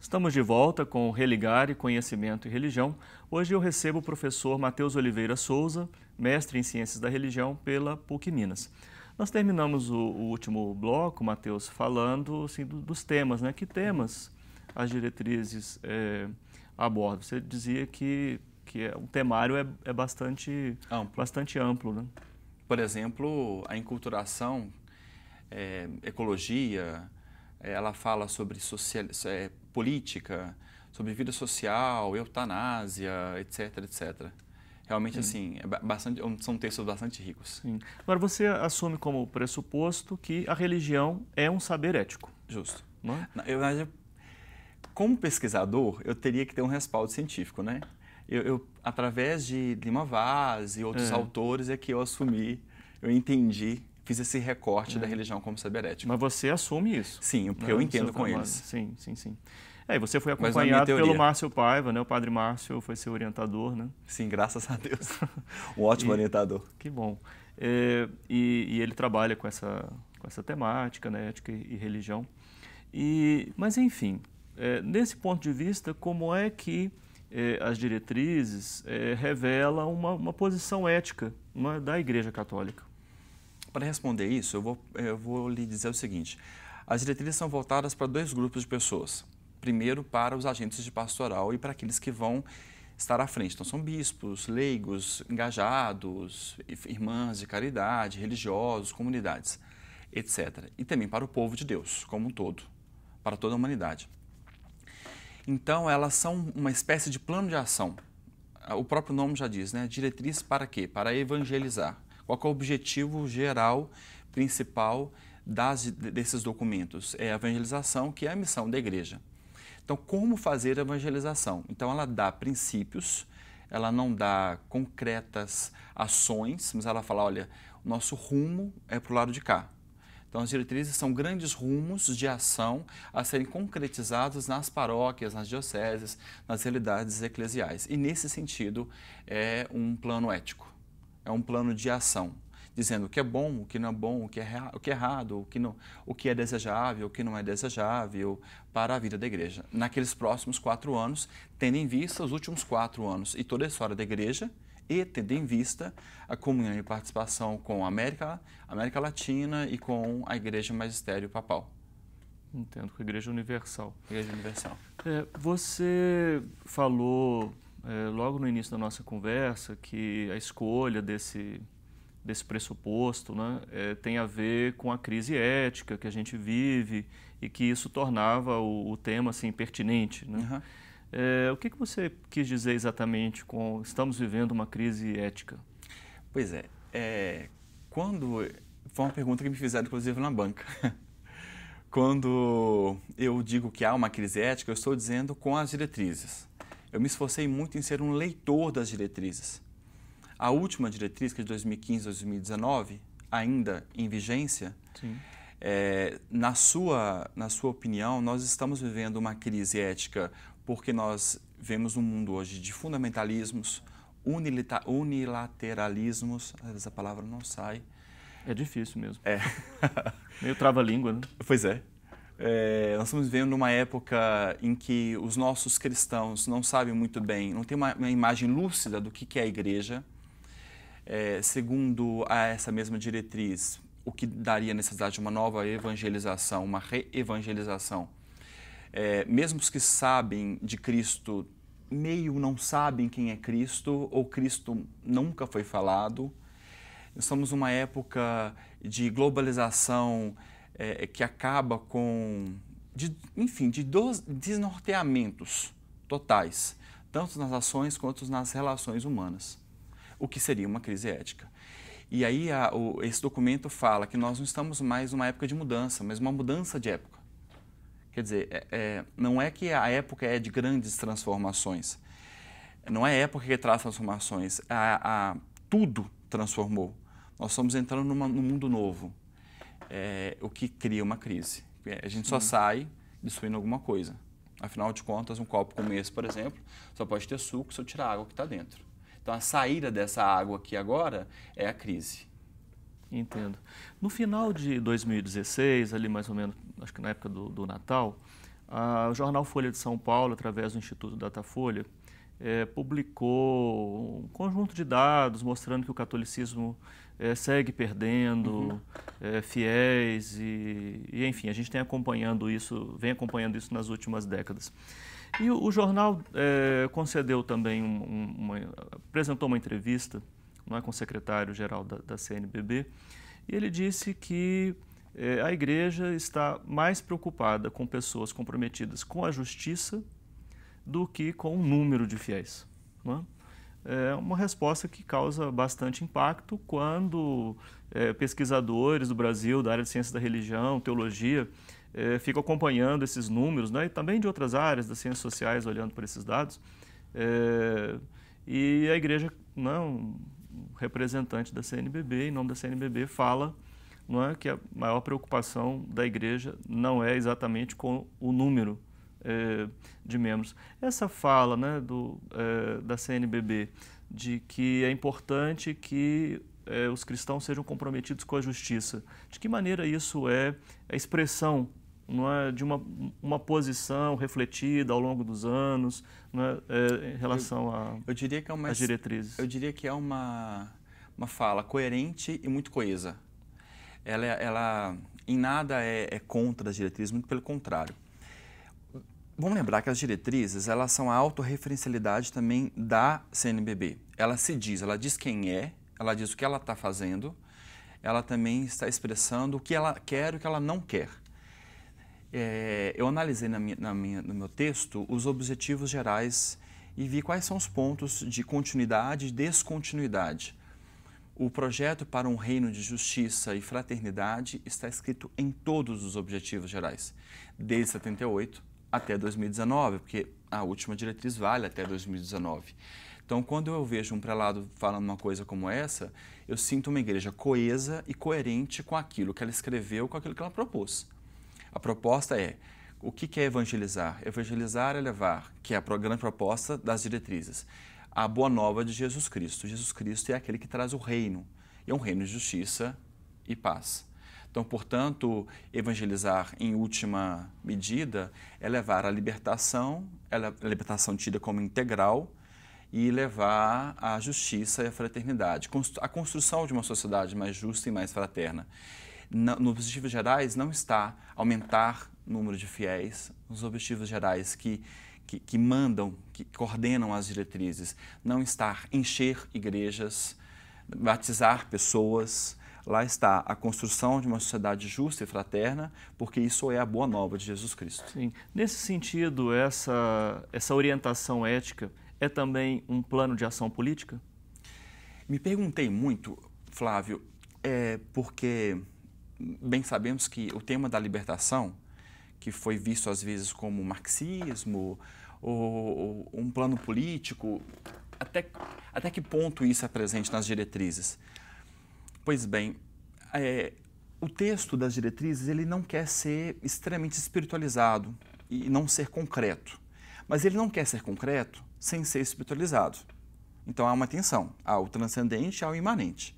Estamos de volta com o Religare, Conhecimento e Religião. Hoje eu recebo o professor Matheus Oliveira Souza, mestre em Ciências da Religião pela PUC Minas. Nós terminamos o último bloco, Matheus, falando assim, dos temas, né? Que temas as diretrizes abordam? Você dizia que o temário é bastante amplo, né? Por exemplo, a enculturação, ecologia, ela fala sobre política, sobre vida social, eutanásia, etc, etc. Realmente, assim, são textos bastante ricos. Sim. Agora, você assume como pressuposto que a religião é um saber ético. Justo. Não é? Como pesquisador, eu teria que ter um respaldo científico, né? Através de Lima Vaz e outros autores é que eu entendi, fiz esse recorte da religião como saber ético. Mas você assume isso? Sim, porque eu entendo com eles. Sim. E você foi acompanhado pelo Márcio Paiva, né? O padre Márcio foi seu orientador, né? Sim, graças a Deus. Um ótimo orientador. Que bom. E ele trabalha com essa temática, né? Ética e religião. Mas, enfim, nesse ponto de vista, como é que as diretrizes revelam uma posição ética da Igreja Católica? Para responder isso, eu vou lhe dizer o seguinte. As diretrizes são voltadas para dois grupos de pessoas. Primeiro, para os agentes de pastoral e para aqueles que vão estar à frente. Então, são bispos, leigos, engajados, irmãs de caridade, religiosos, comunidades, etc. E também para o povo de Deus, como um todo, para toda a humanidade. Então, elas são uma espécie de plano de ação. O próprio nome já diz, né? Diretriz para quê? Para evangelizar. Qual é o objetivo geral, principal desses documentos? É a evangelização, que é a missão da igreja. Então, como fazer a evangelização? Então, ela dá princípios, ela não dá concretas ações, mas ela fala, olha, o nosso rumo é para o lado de cá. Então, as diretrizes são grandes rumos de ação a serem concretizados nas paróquias, nas dioceses, nas realidades eclesiais. E, nesse sentido, é um plano ético, é um plano de ação, dizendo o que é bom, o que não é bom, o que é errado, o que é desejável, o que não é desejável para a vida da igreja. Naqueles próximos 4 anos, tendo em vista os últimos 4 anos e toda a história da igreja, e tendo em vista a comunhão e participação com a América Latina e com a Igreja Magistério Papal. Entendo, com a Igreja Universal. Igreja Universal. Você falou logo no início da nossa conversa que a escolha desse pressuposto, né, tem a ver com a crise ética que a gente vive e que isso tornava o tema assim, pertinente, né? Uhum. O que você quis dizer exatamente com estamos vivendo uma crise ética? Pois foi uma pergunta que me fizeram, inclusive, na banca. Quando eu digo que há uma crise ética, eu estou dizendo com as diretrizes. Eu me esforcei muito em ser um leitor das diretrizes. A última diretriz, que é de 2015 a 2019, ainda em vigência, na sua opinião, nós estamos vivendo uma crise ética porque nós vemos um mundo hoje de fundamentalismos, unilateralismos, às vezes a palavra não sai. É difícil mesmo. Meio trava-língua, né? Pois é. Nós estamos vivendo uma época em que os nossos cristãos não sabem muito bem, não têm uma imagem lúcida do que é a igreja. Segundo essa mesma diretriz, o que daria necessidade de uma nova evangelização, uma reevangelização. Mesmo os que sabem de Cristo, meio não sabem quem é Cristo, ou Cristo nunca foi falado. Estamos numa época de globalização que acaba de desnorteamentos totais, tanto nas ações quanto nas relações humanas, o que seria uma crise ética. E aí esse documento fala que nós não estamos mais numa época de mudança, mas uma mudança de época. Quer dizer, não é que a época é de grandes transformações, não é a época que traz transformações, tudo transformou. Nós estamos entrando num mundo novo, o que cria uma crise. A gente só sai destruindo alguma coisa. Afinal de contas, um copo como esse, por exemplo, só pode ter suco se eu tirar a água que está dentro. Então, a saída dessa água aqui agora é a crise. Entendo. No final de 2016, ali mais ou menos, acho que na época do Natal, O jornal Folha de São Paulo, através do Instituto Datafolha, publicou um conjunto de dados mostrando que o catolicismo segue perdendo fiéis e, enfim, a gente vem acompanhando isso nas últimas décadas. E o jornal concedeu também apresentou uma entrevista, não é, com o secretário-geral da CNBB, e ele disse que a Igreja está mais preocupada com pessoas comprometidas com a justiça do que com o número de fiéis. Não é? É uma resposta que causa bastante impacto quando pesquisadores do Brasil, da área de ciência da religião, teologia, ficam acompanhando esses números, né? E também de outras áreas das ciências sociais, olhando por esses dados. E a Igreja, não, representante da CNBB, em nome da CNBB, fala, não é, que a maior preocupação da Igreja não é exatamente com o número de membros. Essa fala, né, da CNBB de que é importante que os cristãos sejam comprometidos com a justiça, de que maneira isso é a expressão, não é, de uma posição refletida ao longo dos anos, não é, em relação às diretrizes? Eu diria que é uma fala coerente e muito coesa. Ela em nada é contra as diretrizes, muito pelo contrário. Vamos lembrar que as diretrizes, elas são a autorreferencialidade também da CNBB. Ela diz quem é, ela diz o que ela está fazendo, ela também está expressando o que ela quer e o que ela não quer. Eu analisei no meu texto os objetivos gerais e vi quais são os pontos de continuidade e descontinuidade. O projeto para um reino de justiça e fraternidade está escrito em todos os objetivos gerais, desde 78 até 2019, porque a última diretriz vale até 2019. Então, quando eu vejo um prelado falando uma coisa como essa, eu sinto uma igreja coesa e coerente com aquilo que ela escreveu, com aquilo que ela propôs. A proposta é, o que é evangelizar? Evangelizar é levar, que é a grande proposta das diretrizes, a boa nova de Jesus Cristo. Jesus Cristo é aquele que traz o reino, e é um reino de justiça e paz. Então, portanto, evangelizar em última medida é levar a libertação tida como integral, e levar a justiça e a fraternidade, a construção de uma sociedade mais justa e mais fraterna. Nos objetivos gerais não está aumentar o número de fiéis, nos objetivos gerais que mandam, que coordenam as diretrizes, não está encher igrejas, batizar pessoas. Lá está a construção de uma sociedade justa e fraterna, porque isso é a boa nova de Jesus Cristo. Sim. Nesse sentido, essa orientação ética é também um plano de ação política? Me perguntei muito, Flávio, porque bem sabemos que o tema da libertação, que foi visto às vezes como marxismo ou um plano político, até que ponto isso é presente nas diretrizes? Pois bem, o texto das diretrizes ele não quer ser extremamente espiritualizado e não ser concreto, mas ele não quer ser concreto sem ser espiritualizado. Então há uma tensão, há o transcendente e há o imanente.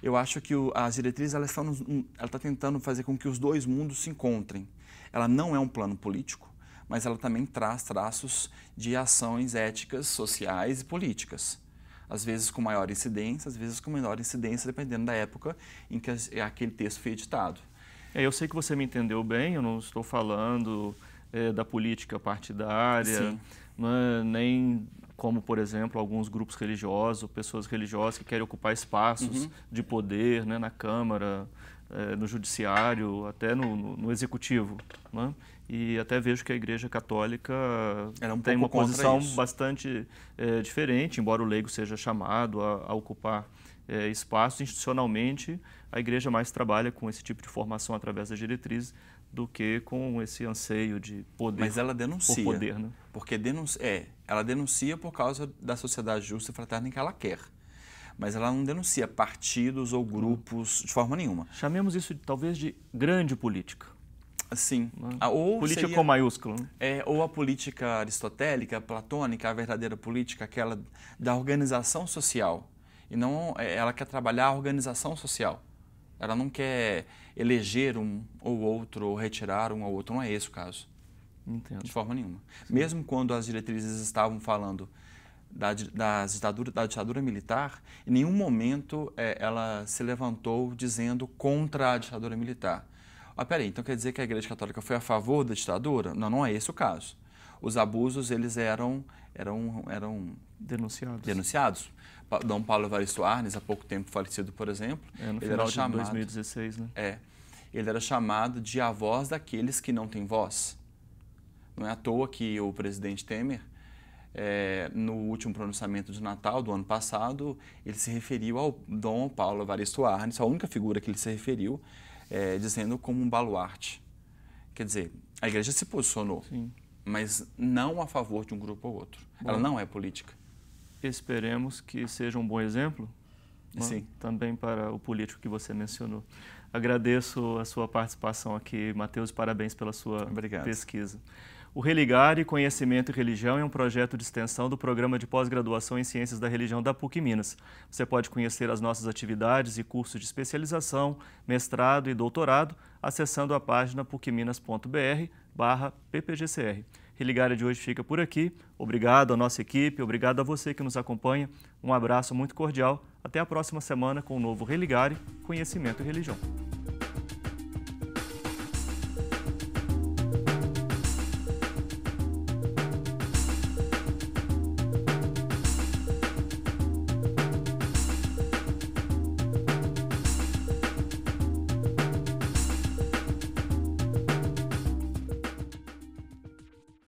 Eu acho que as diretrizes ela está tentando fazer com que os dois mundos se encontrem. Ela não é um plano político, mas ela também traz traços de ações éticas, sociais e políticas. Às vezes com maior incidência, às vezes com menor incidência, dependendo da época em que aquele texto foi editado. Eu sei que você me entendeu bem, eu não estou falando da política partidária, nem como, por exemplo, alguns grupos religiosos, pessoas religiosas que querem ocupar espaços de poder, né, na Câmara, no Judiciário, até no Executivo. Né? E até vejo que a Igreja Católica tem uma posição bastante diferente, embora o leigo seja chamado a ocupar espaços. Institucionalmente, a Igreja mais trabalha com esse tipo de formação através das diretrizes do que com esse anseio de poder. Mas ela denuncia, por poder, né? Porque ela denuncia por causa da sociedade justa e fraterna que ela quer. Mas ela não denuncia partidos ou grupos de forma nenhuma. Chamemos isso talvez de grande política. Sim. Política com maiúsculo. Ou a política aristotélica, platônica, a verdadeira política, aquela da organização social. E não, ela quer trabalhar a organização social. Ela não quer eleger um ou outro, ou retirar um ou outro. Não é esse o caso. Entendo. De forma nenhuma. Mesmo quando as diretrizes estavam falando da ditadura militar, em nenhum momento ela se levantou dizendo contra a ditadura militar. Peraí, então quer dizer que a Igreja Católica foi a favor da ditadura? Não, não é esse o caso. Os abusos, eles eram denunciados. Dom Paulo Evaristo Arnes, há pouco tempo falecido, por exemplo, no ele final era de chamado, 2016, né? Ele era chamado de a voz daqueles que não têm voz. Não é à toa que o presidente Temer, no último pronunciamento de Natal do ano passado, ele se referiu ao Dom Paulo Evaristo Arnes, a única figura que ele se referiu, dizendo como um baluarte. Quer dizer, a igreja se posicionou, Sim. mas não a favor de um grupo ou outro. Bom, ela não é política. Esperemos que seja um bom exemplo, Sim. também para o político que você mencionou. Agradeço a sua participação aqui, Matheus, parabéns pela sua pesquisa. O Religare Conhecimento e Religião é um projeto de extensão do Programa de Pós-Graduação em Ciências da Religião da PUC Minas. Você pode conhecer as nossas atividades e cursos de especialização, mestrado e doutorado acessando a página pucminas.br/ppgcr. Religare de hoje fica por aqui. Obrigado à nossa equipe, obrigado a você que nos acompanha. Um abraço muito cordial. Até a próxima semana com o novo Religare Conhecimento e Religião.